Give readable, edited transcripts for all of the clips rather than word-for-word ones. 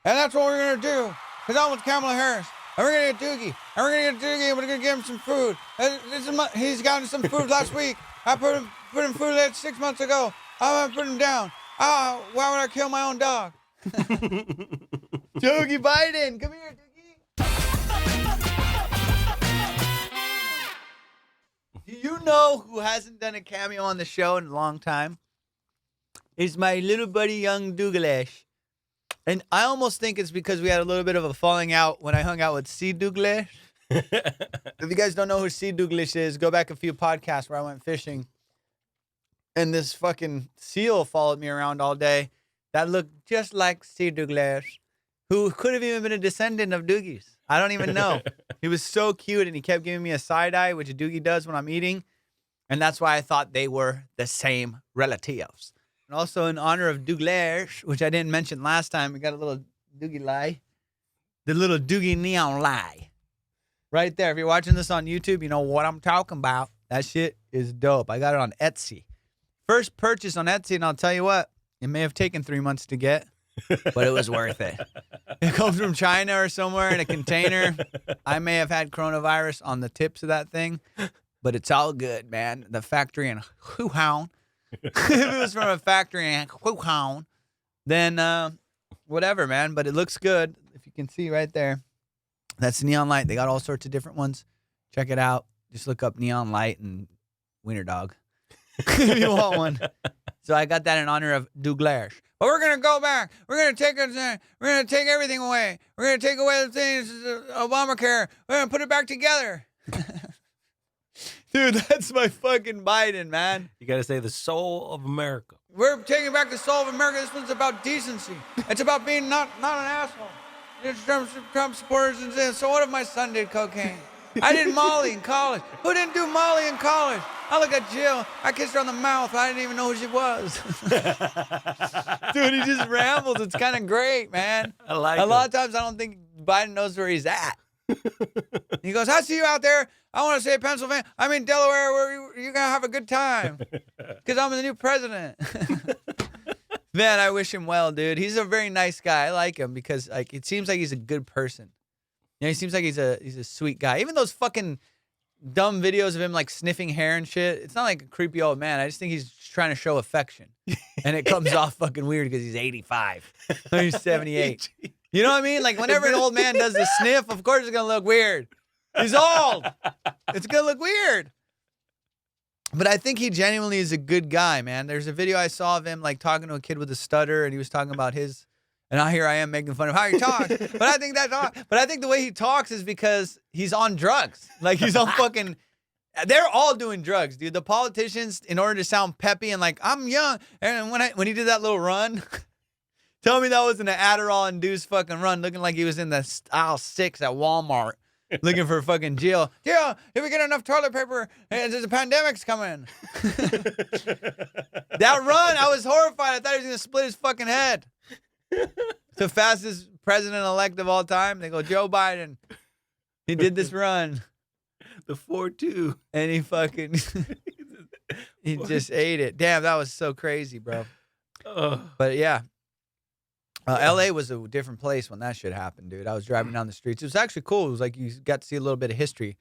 And that's what we're going to do. Because I'm with Kamala Harris. And we're going to get Doogie. And we're going to get Doogie and we're going to give him some food. He's gotten some food last week. I put him food 6 months ago. I want to put him down. Why would I kill my own dog? Doogie Biden, come here, Doogie. Do you know who hasn't done a cameo on the show in a long time? It's my little buddy, young Douglas. And I almost think it's because we had a little bit of a falling out when I hung out with C. Douglas. If you guys don't know who C. Douglas is, go back a few podcasts where I went fishing. And this fucking seal followed me around all day that looked just like C. Douglas, who could have even been a descendant of Doogie's. I don't even know. He was so cute, and he kept giving me a side eye, which a Doogie does when I'm eating. And that's why I thought they were the same relatives. And also in honor of Douglas, which I didn't mention last time, we got a little Doogie lie. The little Doogie neon lie. Right there. If you're watching this on YouTube, you know what I'm talking about. That shit is dope. I got it on Etsy. First purchase on Etsy, and I'll tell you what, it may have taken 3 months to get, but it was worth it. It comes from China or somewhere in a container. I may have had coronavirus on the tips of that thing, but it's all good, man. The factory in Wuhan. If it was from a factory in Wuhan, then whatever, man. But it looks good. If you can see right there, that's Neon Light. They got all sorts of different ones. Check it out. Just look up Neon Light and Wiener Dog if you want one. So I got that in honor of Douglas. But we're gonna go back. We're gonna take everything away. We're gonna take away the things, Obamacare. We're gonna put it back together. Dude, that's my fucking Biden, man. You gotta say the soul of America. We're taking back the soul of America. This one's about decency. It's about being not an asshole. There's Trump supporters and saying, so what if my son did cocaine? I did Molly in college. Who didn't do Molly in college? I look at Jill. I kissed her on the mouth. I didn't even know who she was. Dude, he just rambles. It's kind of great, man. I like it. A lot of times I don't think Biden knows where he's at. He goes, I see you out there. I want to say Pennsylvania. I'm in Delaware where you're going to have a good time because I'm the new president. Man, I wish him well, dude. He's a very nice guy. I like him because like it seems like he's a good person. He seems like he's a sweet guy. Even those fucking dumb videos of him like sniffing hair and shit. It's not like a creepy old man. I just think he's trying to show affection. And it comes off fucking weird because he's 85. He's 78. You know what I mean? Like whenever an old man does the sniff, of course it's going to look weird. He's old. It's going to look weird. But I think he genuinely is a good guy, man. There's a video I saw of him like talking to a kid with a stutter, and he was talking about his, and now here I am making fun of how he talks. But I think the way he talks is because he's on drugs. Like he's on fucking, they're all doing drugs, dude. The politicians, in order to sound peppy and like, I'm young. And when he did that little run, tell me that wasn't an Adderall-induced fucking run, looking like he was in the aisle 6 at Walmart. Looking for fucking Jill. Jill, if we get enough toilet paper, there's a pandemic's coming. That run, I was horrified. I thought he was going to split his fucking head. The fastest president-elect of all time. They go, Joe Biden. He did this run. The 4-2. And he fucking, he just ate it. Damn, that was so crazy, bro. But yeah. LA was a different place when that shit happened, dude. I was driving down the streets. It was actually cool. It was like you got to see a little bit of history.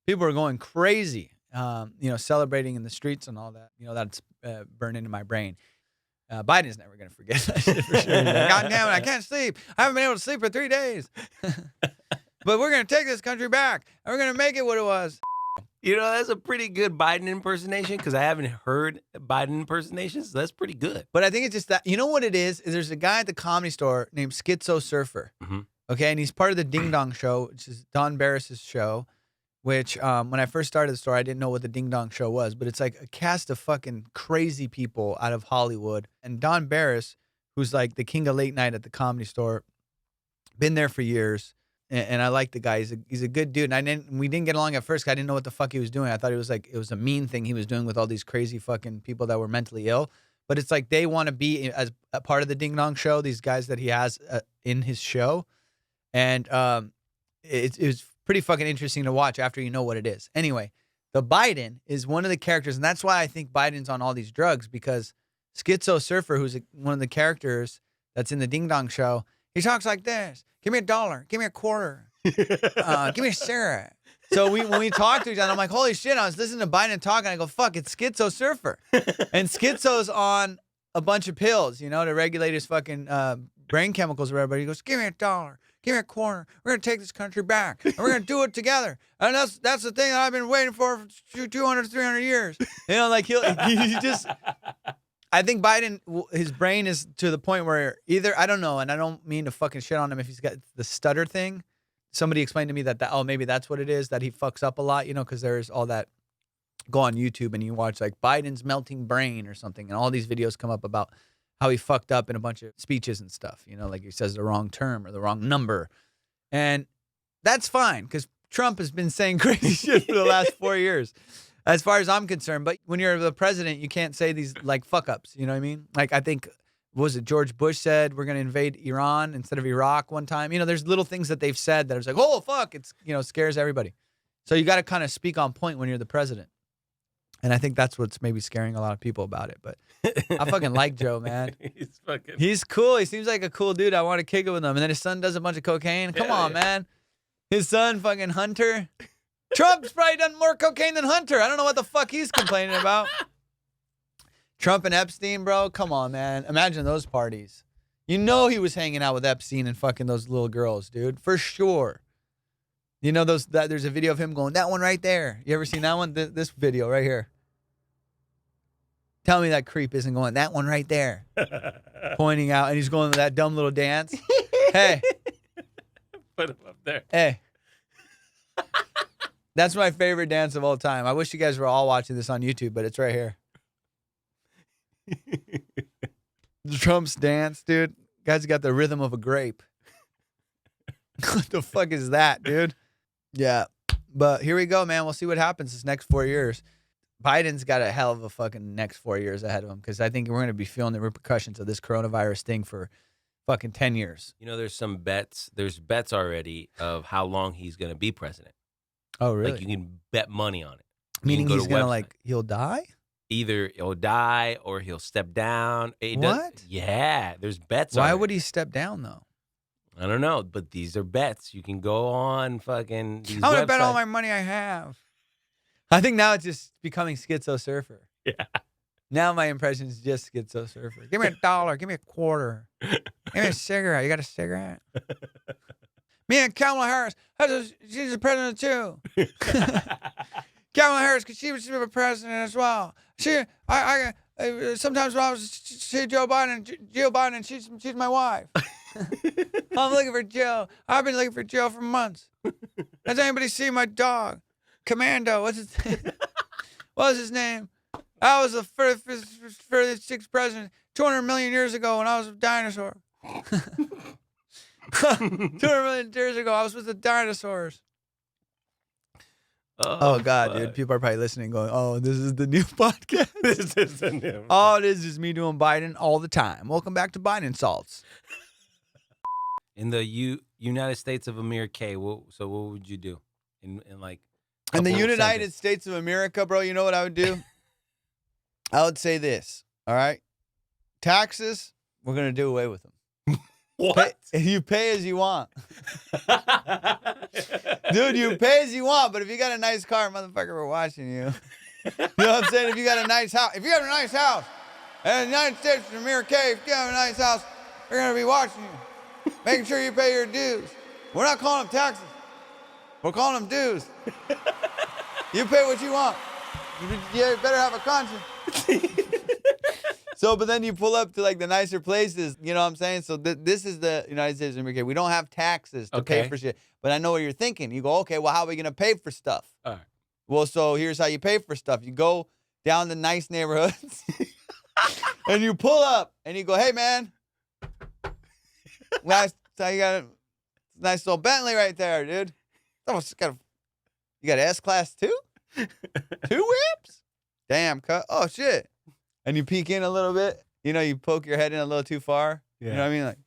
People were going crazy, celebrating in the streets and all that. That's burned into my brain. Biden's never going to forget that shit for sure. Like, God damn it, I can't sleep. I haven't been able to sleep for 3 days. But we're going to take this country back, and we're going to make it what it was. That's a pretty good Biden impersonation because I haven't heard Biden impersonations. So that's pretty good. But I think it's just that, you know what it is there's a guy at the Comedy Store named Schizo Surfer. Mm-hmm. Okay, and he's part of the Ding Dong Show, which is Don Barris's show, which when I first started the store, I didn't know what the Ding Dong Show was, but it's like a cast of fucking crazy people out of Hollywood. And Don Barris, who's like the king of late night at the Comedy Store, been there for years. And I like the guy. He's a good dude. And we didn't get along at first because I didn't know what the fuck he was doing. I thought it was a mean thing he was doing with all these crazy fucking people that were mentally ill. But it's like they want to be as a part of the Ding Dong Show, these guys that he has in his show. And it was pretty fucking interesting to watch after you know what it is. Anyway, the Biden is one of the characters. And that's why I think Biden's on all these drugs, because Schizo Surfer, who's one of the characters that's in the Ding Dong Show, He talks like this. Give me $1. Give me a quarter. Give me a cigarette. So when we talk to each other, I'm like, holy shit, I was listening to Biden talking. I go, fuck, it's Schizo Surfer. And Schizo's on a bunch of pills, to regulate his fucking brain chemicals or whatever. But he goes, give me $1. Give me a quarter. We're going to take this country back. And we're going to do it together. And that's the thing that I've been waiting for 200, 300 years. Like he just... I think Biden, his brain is to the point where either, I don't know, and I don't mean to fucking shit on him if he's got the stutter thing. Somebody explained to me that maybe that's what it is, that he fucks up a lot, because there's all that. Go on YouTube and you watch like Biden's melting brain or something, and all these videos come up about how he fucked up in a bunch of speeches and stuff, like he says the wrong term or the wrong number. And that's fine, because Trump has been saying crazy shit for the last 4 years. As far as I'm concerned, but when you're the president, you can't say these like fuck ups. You know what I mean? Like I think, was it George Bush said we're going to invade Iran instead of Iraq one time? There's little things that they've said that it's like, oh fuck, it's scares everybody. So you got to kind of speak on point when you're the president, and I think that's what's maybe scaring a lot of people about it. But I fucking like Joe, man. He's cool. He seems like a cool dude. I want to kick it with him. And then his son does a bunch of cocaine. Come on, man. His son, fucking Hunter. Trump's probably done more cocaine than Hunter. I don't know what the fuck he's complaining about. Trump and Epstein, bro. Come on, man. Imagine those parties. He was hanging out with Epstein and fucking those little girls, dude. For sure. There's a video of him going, that one right there. You ever seen that one? This video right here. Tell me that creep isn't going, that one right there. Pointing out, and he's going to that dumb little dance. Hey. Put him up there. Hey. That's my favorite dance of all time. I wish you guys were all watching this on YouTube, but it's right here. Trump's dance, dude. Guy's got the rhythm of a grape. What the fuck is that, dude? Yeah. But here we go, man. We'll see what happens this next 4 years. Biden's got a hell of a fucking next 4 years ahead of him, because I think we're going to be feeling the repercussions of this coronavirus thing for fucking 10 years. There's some bets. There's bets already of how long he's going to be president. Oh, really? Like you can bet money on it. Meaning he's going to he'll die? Either he'll die or he'll step down. What? Yeah, there's bets. Why would he step down, though? I don't know, but these are bets. You can go on fucking these I'm going to bet all my money I have. I think now it's just becoming Schizo Surfer. Yeah. Now my impression is just Schizo Surfer. Give me $1. Give me a quarter. Give me a cigarette. You got a cigarette? Me and Kamala Harris, she's the president too. Kamala Harris, because she was the president as well. I sometimes when I was see Jill Biden, she's my wife. I'm looking for Jill. I've been looking for Jill for months. Has anybody seen my dog, Commando? What's his name? I was the sixth president 200 million years ago when I was a dinosaur. 200 million years ago, I was with the dinosaurs. Oh God, dude. People are probably listening going, oh, this is the new podcast. This is the new. All it is me doing Biden all the time. Welcome back to Biden Salts. In the United States of Amir K, what would you do? In the United States of America, bro, you know what I would do? I would say this, all right? Taxes, we're going to do away with them. What? You pay as you want. Dude, you pay as you want, but if you got a nice car, motherfucker, we're watching you. You know what I'm saying? If you got a nice house, in the United States of Amir K, if you have a nice house, we're going to be watching you. Making sure you pay your dues. We're not calling them taxes. We're calling them dues. You pay what you want. You better have a conscience. So, but then you pull up to like the nicer places, you know what I'm saying? So this is the United States of America. We don't have taxes to pay for shit. But I know what you're thinking. You go, okay, well, how are we going to pay for stuff? All right. Well, so here's how you pay for stuff. You go down the nice neighborhoods and you pull up and you go, hey, man. Last time you got a nice little Bentley right there, dude. You got an S-Class too? 2 whips? Damn, cut. Oh, shit. And you peek in a little bit. You poke your head in a little too far. Yeah. You know what I mean? Like,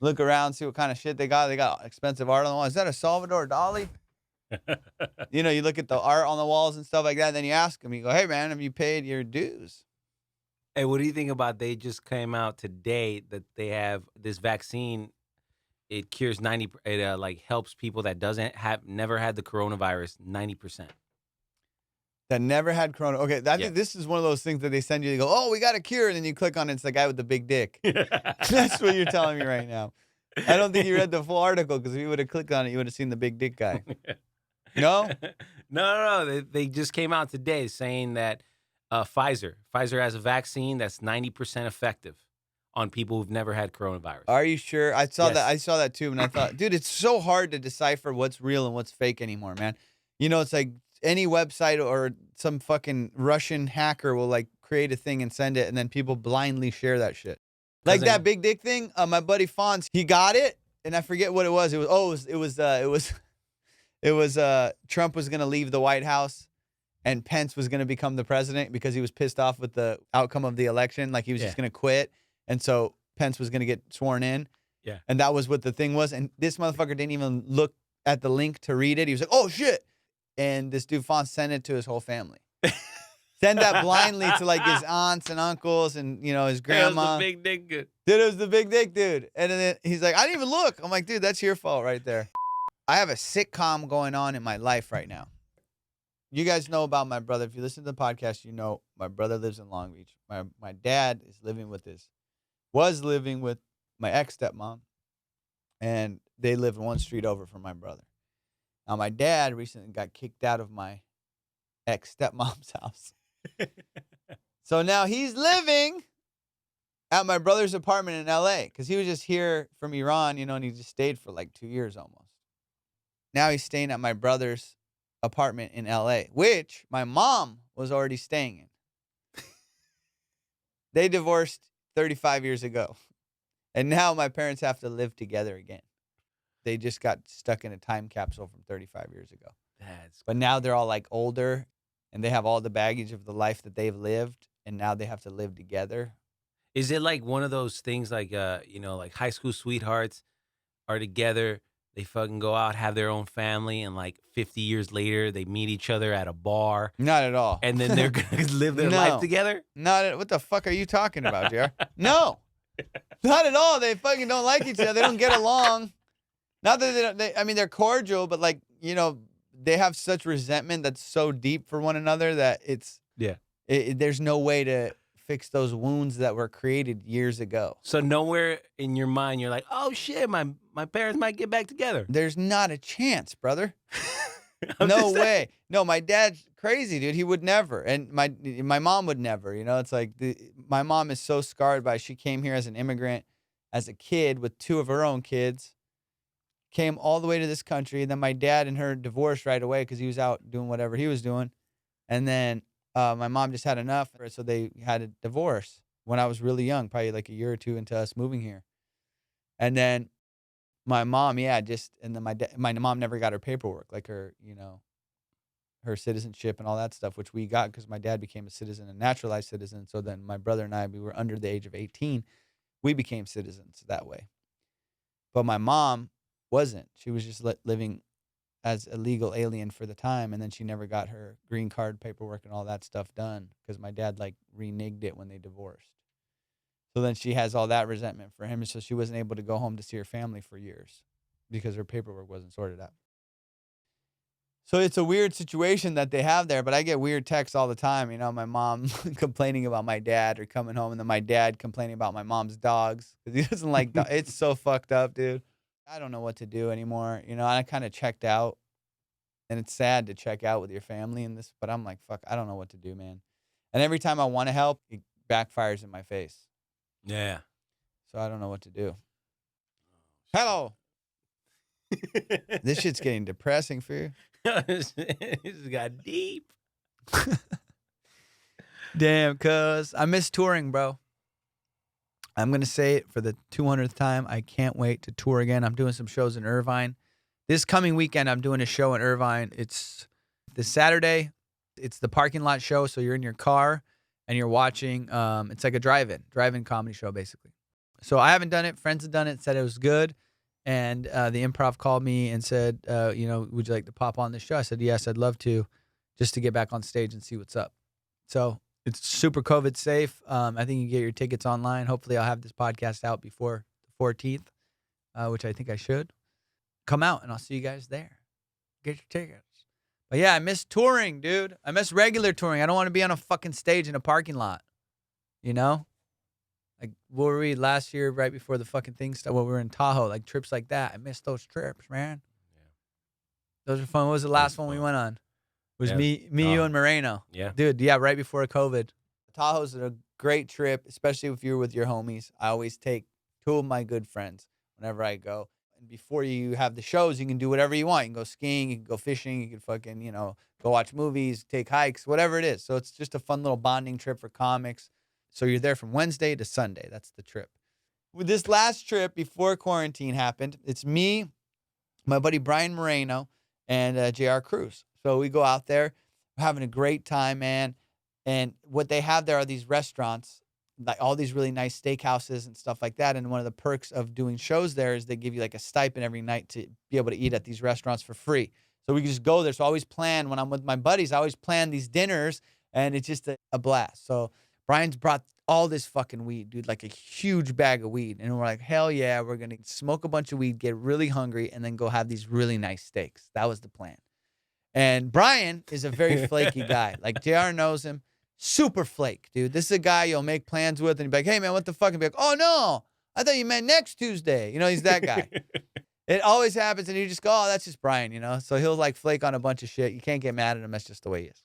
look around, see what kind of shit they got. They got expensive art on the wall. Is that a Salvador Dali? You look at the art on the walls and stuff like that. And then you ask them, you go, hey, man, have you paid your dues? Hey, what do you think about they just came out today that they have this vaccine? It cures 90. It like helps people that doesn't have never had the coronavirus 90%. That never had corona. Okay, I Yeah. think this is one of those things that they send you. They go, "Oh, we got a cure," and then you click on it. It's the guy with the big dick. That's what you're telling me right now. I don't think you read the full article because if you would have clicked on it, you would have seen the big dick guy. No? No. They just came out today saying that Pfizer has a vaccine that's 90% effective on people who've never had coronavirus. Are you sure? I saw that. Yes. I saw that too, and I thought, dude, it's so hard to decipher what's real and what's fake anymore, man. You know, it's like any website or some fucking Russian hacker will like create a thing and send it, and then people blindly share that shit. Like Cousin- that big dick thing. My buddy Fonz, he got it, and I forget what it was. It was Trump was gonna leave the White House, and Pence was gonna become the president because he was pissed off with the outcome of the election. Like he was just gonna quit, and so Pence was gonna get sworn in. Yeah. And that was what the thing was. And this motherfucker didn't even look at the link to read it. He was like, "Oh shit!" And this dude Fonz sent it to his whole family. Send that blindly to like his aunts and uncles and his grandma. It was the big dick good. Dude, it was the big dick dude. And then he's like, "I didn't even look." I'm like, "Dude, that's your fault right there." I have a sitcom going on in my life right now. You guys know about my brother. If you listen to the podcast, you know my brother lives in Long Beach. My dad was living with my ex-stepmom, and they live one street over from my brother. Now, my dad recently got kicked out of my ex-stepmom's house. So now he's living at my brother's apartment in L.A. because he was just here from Iran, and he just stayed for like 2 years almost. Now he's staying at my brother's apartment in L.A., which my mom was already staying in. They divorced 35 years ago, and now my parents have to live together again. They just got stuck in a time capsule from 35 years ago. But now they're all like older, and they have all the baggage of the life that they've lived, and now they have to live together. Is it like one of those things like like high school sweethearts are together, they fucking go out, have their own family, and like 50 years later they meet each other at a bar Not at all. and then they're gonna live their No. life together? What the fuck are you talking about, JR? No. Not at all. They fucking don't like each other. They don't get along. Not that they're cordial, but they have such resentment that's so deep for one another that there's no way to fix those wounds that were created years ago. So nowhere in your mind you're like, oh shit, my parents might get back together. There's not a chance, brother. I'm No just saying. way. No, my dad's crazy, dude. He would never, and my mom would never. It's like my mom is so scarred by. She came here as an immigrant, as a kid with two of her own kids. Came all the way to this country. And then my dad and her divorced right away because he was out doing whatever he was doing. And then my mom just had enough, so they had a divorce when I was really young, probably like a year or two into us moving here. And then my mom, and then my mom never got her paperwork, like her, her citizenship and all that stuff, which we got because my dad became a citizen, a naturalized citizen. So then my brother and I, we were under the age of 18. We became citizens that way. But my mom wasn't. She was just living as a legal alien for the time, and then she never got her green card paperwork and all that stuff done because my dad reneged it when they divorced. So then she has all that resentment for him, and so she wasn't able to go home to see her family for years because her paperwork wasn't sorted out. So it's a weird situation that they have there, but I get weird texts all the time. My mom complaining about my dad or coming home, and then my dad complaining about my mom's dogs because he doesn't like dogs. It's so fucked up, dude. I don't know what to do anymore. I kind of checked out, and it's sad to check out with your family in this, but I'm like, fuck, I don't know what to do, man. And every time I want to help, it backfires in my face. Yeah. So I don't know what to do. Hello. This shit's getting depressing for you. This got deep. Damn, cuz I miss touring, bro. I'm going to say it for the 200th time. I can't wait to tour again. I'm doing some shows in Irvine. This coming weekend, I'm doing a show in Irvine. It's this Saturday. It's the parking lot show. So you're in your car and you're watching. It's like a drive-in comedy show, basically. So I haven't done it. Friends have done it, said it was good. And the Improv called me and said, would you like to pop on the show? I said, yes, I'd love to, just to get back on stage and see what's up. So It's super COVID safe. I think you can get your tickets online. Hopefully, I'll have this podcast out before the 14th, which I think I should. Come out, and I'll see you guys there. Get your tickets. But yeah, I miss touring, dude. I miss regular touring. I don't want to be on a fucking stage in a parking lot. You know? Like, what were we last year right before the fucking thing started? Well, we were in Tahoe, like trips like that. I miss those trips, man. Yeah. Those are fun. What was the last one we went on? It was me, you, and Moreno. Yeah. Dude, yeah, right before COVID. Tahoe's a great trip, especially if you're with your homies. I always take 2 of my good friends whenever I go. And before you have the shows, you can do whatever you want. You can go skiing, you can go fishing, you can fucking, go watch movies, take hikes, whatever it is. So it's just a fun little bonding trip for comics. So you're there from Wednesday to Sunday. That's the trip. With this last trip before quarantine happened, it's me, my buddy Brian Moreno, and JR Cruz. So we go out there, we're having a great time, man. And what they have there are these restaurants, like all these really nice steakhouses and stuff like that. And one of the perks of doing shows there is they give you like a stipend every night to be able to eat at these restaurants for free. So we can just go there. So I always plan when I'm with my buddies, I always plan these dinners, and it's just a blast. So Brian's brought all this fucking weed, dude, like a huge bag of weed. And we're like, hell yeah, we're going to smoke a bunch of weed, get really hungry, and then go have these really nice steaks. That was the plan. And Brian is a very flaky guy. Like, JR knows him. Super flake, dude. This is a guy you'll make plans with, and he'll be like, hey, man, what the fuck? And be like, oh, no, I thought you meant next Tuesday. He's that guy. It always happens, and you just go, oh, that's just Brian, So he'll, like, flake on a bunch of shit. You can't get mad at him. That's just the way he is.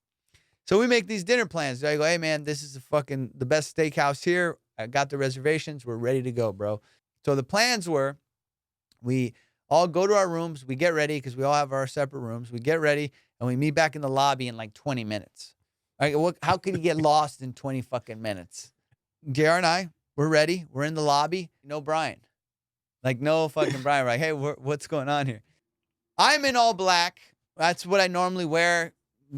So we make these dinner plans. I go, hey, man, this is the best steakhouse here. I got the reservations. We're ready to go, bro. So the plans were we all go to our rooms. We get ready because we all have our separate rooms. We get ready, and we meet back in the lobby in like 20 minutes. All right, how could you get lost in 20 fucking minutes? JR and I, we're ready. We're in the lobby. No Brian. Like, no fucking Brian. We're like, hey, what's going on here? I'm in all black. That's what I normally wear.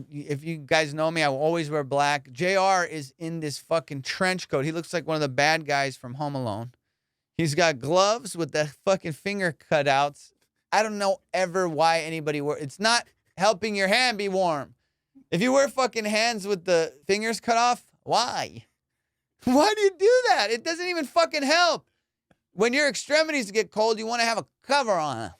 If you guys know me, I will always wear black. JR is in this fucking trench coat. He looks like one of the bad guys from Home Alone. He's got gloves with the fucking finger cutouts. I don't know ever why anybody it's not helping your hand be warm. If you wear fucking hands with the fingers cut off, why? Why do you do that? It doesn't even fucking help. When your extremities get cold, you want to have a cover on them.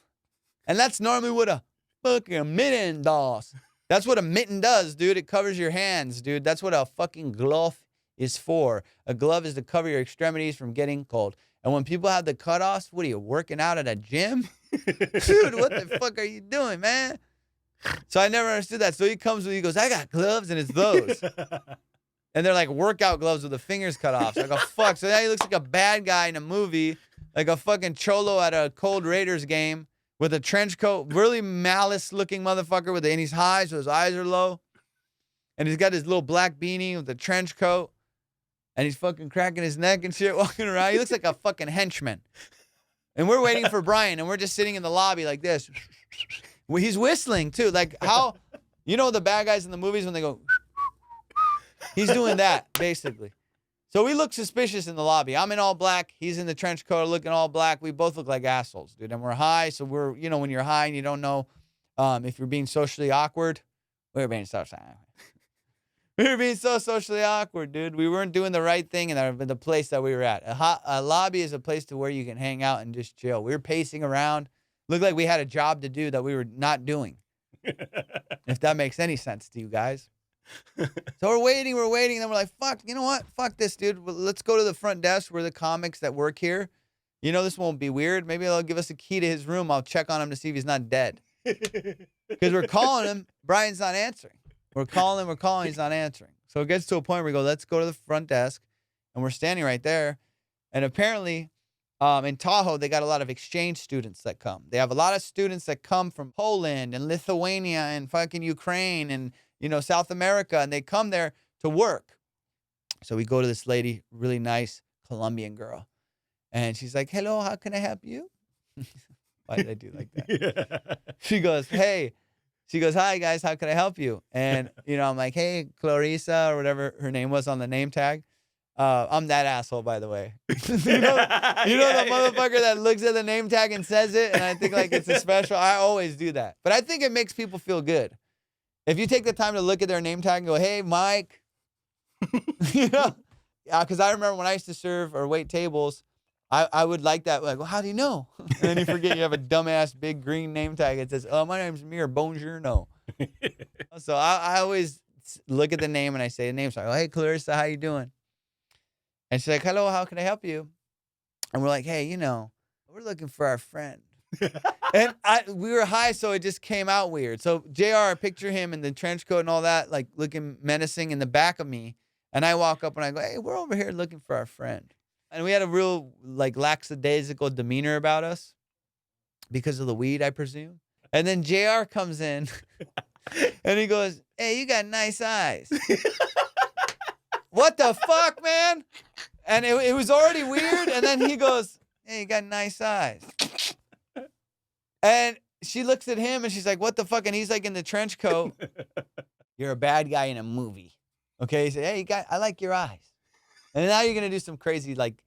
And that's normally what a fucking mitten does. That's what a mitten does, dude. It covers your hands, dude. That's what a fucking glove is for. A glove is to cover your extremities from getting cold. And when people have the cutoffs, what are you, working out at a gym? Dude, what the fuck are you doing, man? So I never understood that. So he goes, I got gloves, and it's those. And they're like workout gloves with the fingers cut off. So I go, fuck. So now he looks like a bad guy in a movie, like a fucking cholo at a cold Raiders game with a trench coat, really malice-looking motherfucker and he's high, so his eyes are low. And he's got his little black beanie with the trench coat. And he's fucking cracking his neck and shit, walking around. He looks like a fucking henchman. And we're waiting for Brian, and we're just sitting in the lobby like this. He's whistling, too. Like how, the bad guys in the movies when they go, he's doing that, basically. So we look suspicious in the lobby. I'm in all black. He's in the trench coat looking all black. We both look like assholes, dude. And we're high, so we're, when you're high and you don't know if you're being socially awkward. We were being socially so socially awkward, dude. We weren't doing the right thing in the place that we were at. A lobby is a place to where you can hang out and just chill. We were pacing around. Looked like we had a job to do that we were not doing. If that makes any sense to you guys. So we're waiting, and then we're like, fuck, you know what? Fuck this, dude. Let's go to the front desk where the comics that work here. This won't be weird. Maybe they'll give us a key to his room. I'll check on him to see if he's not dead. Because we're calling him. Brian's not answering. We're calling, he's not answering. So it gets to a point where we go, let's go to the front desk. And we're standing right there. And apparently, in Tahoe, they got a lot of exchange students that come. They have a lot of students that come from Poland and Lithuania and fucking Ukraine and, South America. And they come there to work. So we go to this lady, really nice Colombian girl. And she's like, hello, how can I help you? Why did I do like that? Yeah. She goes, hey. She goes, hi, guys, how can I help you? And, I'm like, hey, Clarissa, or whatever her name was on the name tag. I'm that asshole, by the way. The motherfucker that looks at the name tag and says it, and I think, like, it's a special. I always do that. But I think it makes people feel good. If you take the time to look at their name tag and go, hey, Mike, You know? Yeah, because I remember when I used to serve or wait tables, I would like that. Like, well, how do you know? And then you forget you have a dumbass big green name tag. It says, my name's Amir. Bonjour, no. So I always look at the name and I say the name. So I go, hey, Clarissa, how you doing? And she's like, hello, how can I help you? And we're like, hey, we're looking for our friend. And we were high, so it just came out weird. So JR, I picture him in the trench coat and all that, like looking menacing in the back of me. And I walk up and I go, hey, we're over here looking for our friend. And we had a real like lackadaisical demeanor about us because of the weed, I presume. And then JR comes in and he goes, hey, you got nice eyes. What the fuck, man? And it was already weird. And then he goes, hey, you got nice eyes. And she looks at him and she's like, what the fuck? And he's like in the trench coat. You're a bad guy in a movie. Okay? He said, hey, I like your eyes. And now you're going to do some crazy, like,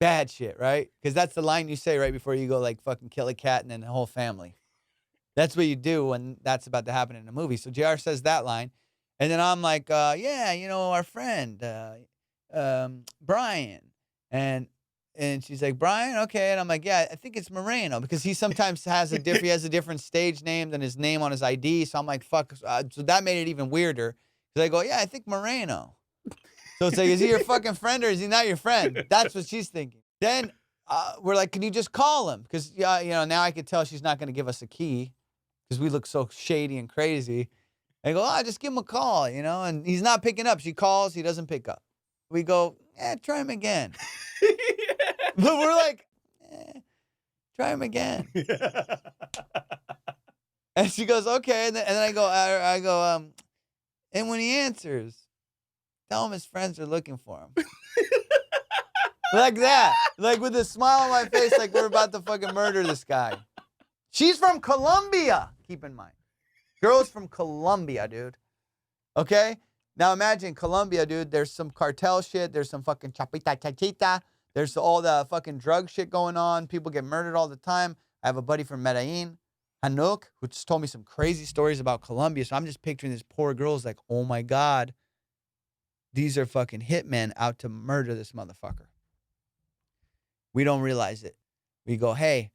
bad shit, right? Because that's the line you say right before you go, like, fucking kill a cat and then the whole family. That's what you do when that's about to happen in a movie. So JR says that line. And then I'm like, yeah, our friend, Brian. And she's like, Brian, okay. And I'm like, yeah, I think it's Moreno because he sometimes has a different stage name than his name on his ID. So I'm like, fuck. So that made it even weirder. So I go, yeah, I think Moreno. So it's like, is he your fucking friend or is he not your friend? That's what she's thinking. Then we're like, can you just call him? Because, now I could tell she's not going to give us a key because we look so shady and crazy. I go, just give him a call, and he's not picking up. She calls, he doesn't pick up. We go, try him again. But we're like, try him again. And she goes, okay. And then I go, and when he answers, tell him his friends are looking for him. Like that. Like with a smile on my face, like we're about to fucking murder this guy. She's from Colombia, keep in mind. Girl's from Colombia, dude. Okay? Now imagine Colombia, dude. There's some cartel shit. There's some fucking chapita chachita. There's all the fucking drug shit going on. People get murdered all the time. I have a buddy from Medellin, Hanuk, who just told me some crazy stories about Colombia. So I'm just picturing this poor girl's like, oh my God, these are fucking hitmen out to murder this motherfucker. We don't realize it. We go, hey,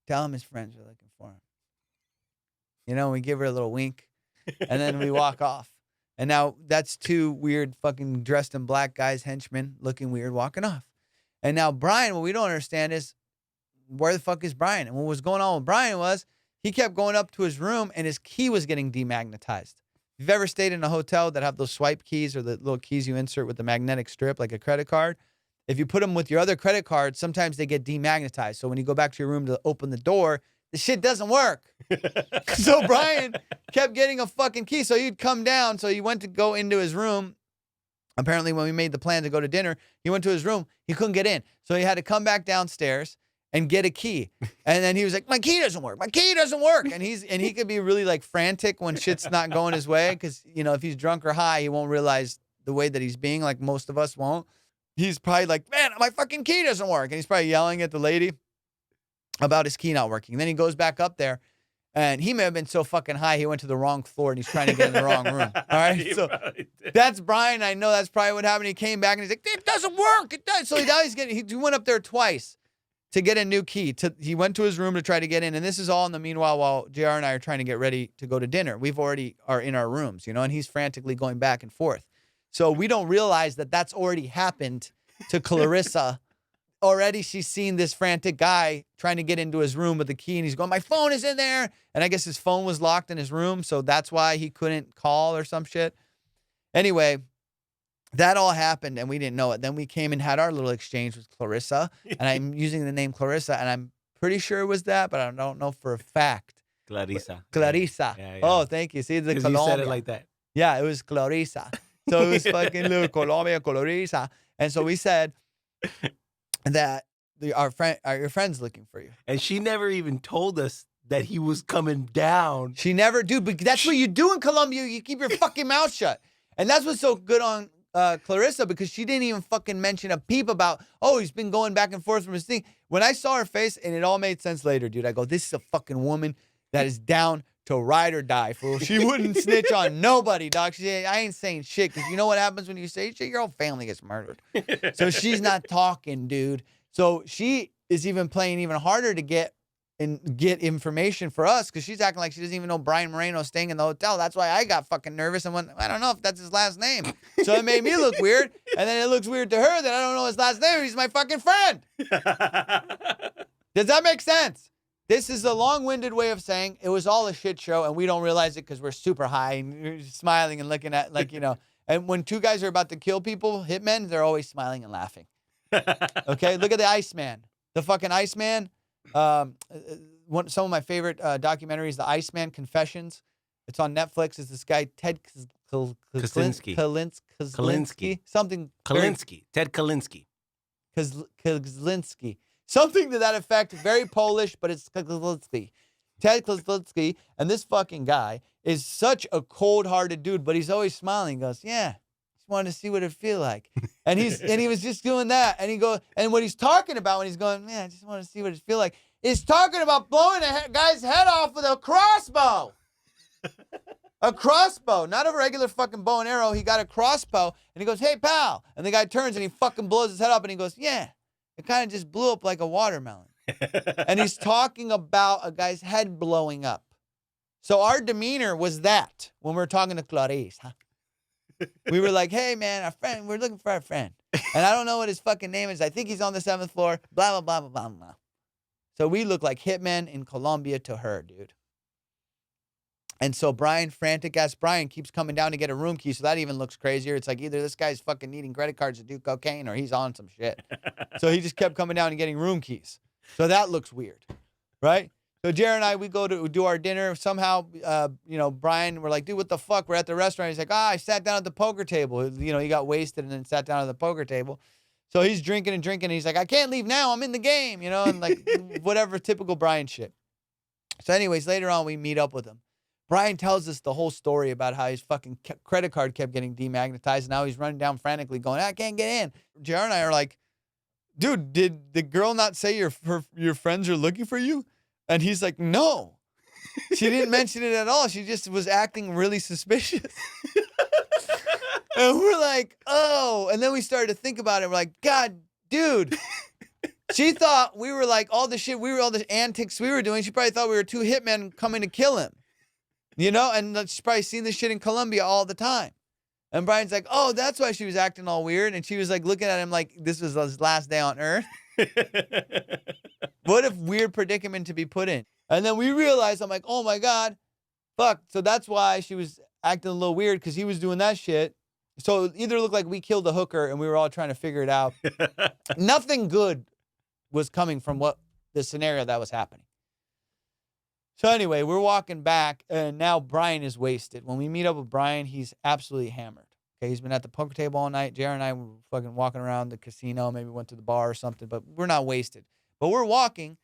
tell him his friends are looking for him. We give her a little wink, and then we walk off. And now that's two weird fucking dressed in black guys, henchmen, looking weird, walking off. And now Brian, what we don't understand is, where the fuck is Brian? And what was going on with Brian was, he kept going up to his room, and his key was getting demagnetized. If you've ever stayed in a hotel that have those swipe keys or the little keys you insert with the magnetic strip, like a credit card, if you put them with your other credit cards, sometimes they get demagnetized. So when you go back to your room to open the door, the shit doesn't work. So Brian kept getting a fucking key. So he'd come down. So he went to go into his room. Apparently, when we made the plan to go to dinner, he went to his room. He couldn't get in. So he had to come back downstairs and get a key. And then he was like, my key doesn't work. My key doesn't work. And he could be really like frantic when shit's not going his way. Because, if he's drunk or high, he won't realize the way that he's being, like most of us won't. He's probably like, man, my fucking key doesn't work. And he's probably yelling at the lady about his key not working. And then he goes back up there, and he may have been so fucking high he went to the wrong floor and he's trying to get in the wrong room. All right, so that's Brian. I know that's probably what happened. He came back and he's like, it doesn't work. It does. So now he went up there twice to get a new key. He went to his room to try to get in, and this is all in the meanwhile while JR and I are trying to get ready to go to dinner. We've already are in our rooms, and he's frantically going back and forth. So we don't realize that that's already happened to Clarissa. Already she's seen this frantic guy trying to get into his room with the key, and he's going, my phone is in there. And I guess his phone was locked in his room, so that's why he couldn't call or some shit. Anyway, that all happened, and we didn't know it. Then we came and had our little exchange with Clarissa, and I'm using the name Clarissa, and I'm pretty sure it was that, but I don't know for a fact. Clarissa. Clarissa. Yeah. Oh, thank you. See, the Colombia. You said it like that. Yeah, it was Clarissa. So it was fucking little Colombia, Clarissa. And so we said that your friend's looking for you. And she never even told us that he was coming down. She never, dude, but that's what you do in Colombia. You keep your fucking mouth shut. And that's what's so good on Clarissa, because she didn't even fucking mention a peep about, he's been going back and forth from his thing. When I saw her face, and it all made sense later, dude, I go, this is a fucking woman that is down to ride or die, fool. She wouldn't snitch on nobody, dog. She said, I ain't saying shit, because you know what happens when you say shit? Your whole family gets murdered. So she's not talking, dude. So she is even playing even harder to get information for us, because she's acting like she doesn't even know Brian Moreno's staying in the hotel. That's why I got fucking nervous and went, I don't know if that's his last name. So it made me look weird, and then it looks weird to her that I don't know his last name. He's my fucking friend. Does that make sense? This is a long-winded way of saying it was all a shit show, and we don't realize it because we're super high and you're smiling and looking at, like, you know. And when two guys are about to kill people, hitmen, they're always smiling and laughing. Okay, look at the Iceman. The fucking Iceman. Some of my favorite documentaries, The Iceman Confessions. It's on Netflix. It's this guy, Ted Kaczynski. Something. Ted Kaczynski. Kaczynski. Something to that effect. Very Polish, but it's Kaczynski. Ted Kaczynski. And this fucking guy is such a cold-hearted dude, but he's always smiling. He goes, yeah, just wanted to see what it feel like. And he was just doing that. And what he's talking about when he's going, man, I just want to see what it feel like, is talking about blowing a guy's head off with a crossbow. A crossbow, not a regular fucking bow and arrow. He got a crossbow, and he goes, hey, pal. And the guy turns, and he fucking blows his head up, and he goes, yeah, it kind of just blew up like a watermelon. And he's talking about a guy's head blowing up. So our demeanor was that when we were talking to Clarice. Huh? We were like, hey, man, our friend, we're looking for our friend. And I don't know what his fucking name is. I think he's on the 7th floor, blah, blah, blah, blah, blah. So we look like hitmen in Colombia to her, dude. And so Brian, frantic-ass Brian, keeps coming down to get a room key, so that even looks crazier. It's like either this guy's fucking needing credit cards to do cocaine or he's on some shit. So he just kept coming down and getting room keys. So that looks weird, right? So Jared and I, we go to do our dinner. Somehow, Brian, we're like, dude, what the fuck? We're at the restaurant. He's like, I sat down at the poker table. You know, he got wasted and then sat down at the poker table. So he's drinking and drinking. And he's like, I can't leave now. I'm in the game, you know, and like whatever typical Brian shit. So anyways, later on, we meet up with him. Brian tells us the whole story about how his fucking credit card kept getting demagnetized. And now he's running down frantically going, I can't get in. JR and I are like, dude, did the girl not say your friends are looking for you? And he's like, no. She didn't mention it at all. She just was acting really suspicious. And we're like, oh. And then we started to think about it. We're like, God, dude. She thought we were like all the antics we were doing. She probably thought we were two hitmen coming to kill him. You know, and she's probably seen this shit in Colombia all the time. And Brian's like, oh, that's why she was acting all weird. And she was like looking at him like this was his last day on earth. What a weird predicament to be put in. And then we realized, I'm like, oh my God, fuck. So that's why she was acting a little weird, because he was doing that shit. So it either looked like we killed a hooker and we were all trying to figure it out. Nothing good was coming from what the scenario that was happening. So anyway, we're walking back, and now Brian is wasted. When we meet up with Brian, he's absolutely hammered. Okay, he's been at the poker table all night. JR and I were fucking walking around the casino, maybe went to the bar or something, but we're not wasted. But we're walking,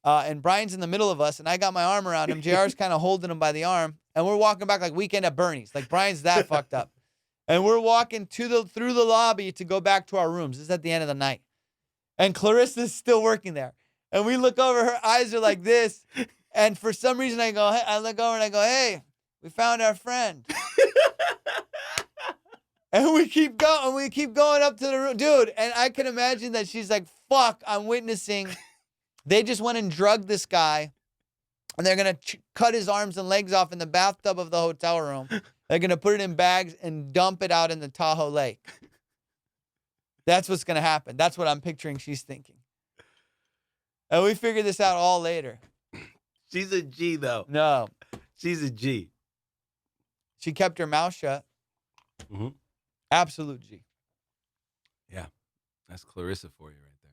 and Brian's in the middle of us, and I got my arm around him. JR's kind of holding him by the arm, and we're walking back like Weekend at Bernie's. Like Brian's that fucked up. And we're walking through the lobby to go back to our rooms. This is at the end of the night. And Clarissa's still working there. And we look over, her eyes are like this. And for some reason, I look over and I go, hey, we found our friend. And we keep going up to the room. Dude, and I can imagine that she's like, fuck, I'm witnessing. They just went and drugged this guy. And they're going to cut his arms and legs off in the bathtub of the hotel room. They're going to put it in bags and dump it out in the Tahoe Lake. That's what's going to happen. That's what I'm picturing she's thinking. And we figured this out all later. She's a G, though. No. She's a G. She kept her mouth shut. Mm-hmm. Absolute G. Yeah. That's Clarissa for you right there.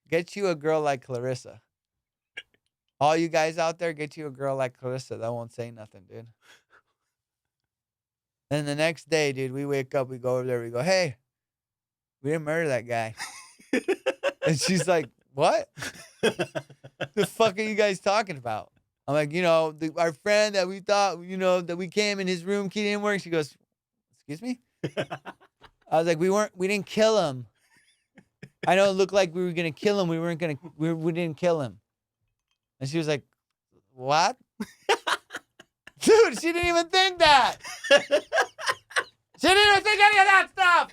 Get you a girl like Clarissa. All you guys out there, get you a girl like Clarissa. That won't say nothing, dude. Then the next day, dude, we wake up, we go over there, we go, hey, we didn't murder that guy. And she's like, what? The fuck are you guys talking about? I'm like, our friend that we thought, that we came in his room, key didn't work. She goes, excuse me? I was like, we didn't kill him. I know it looked like we were going to kill him. We didn't kill him. And she was like, what? Dude, she didn't even think that. She didn't even think any of that stuff.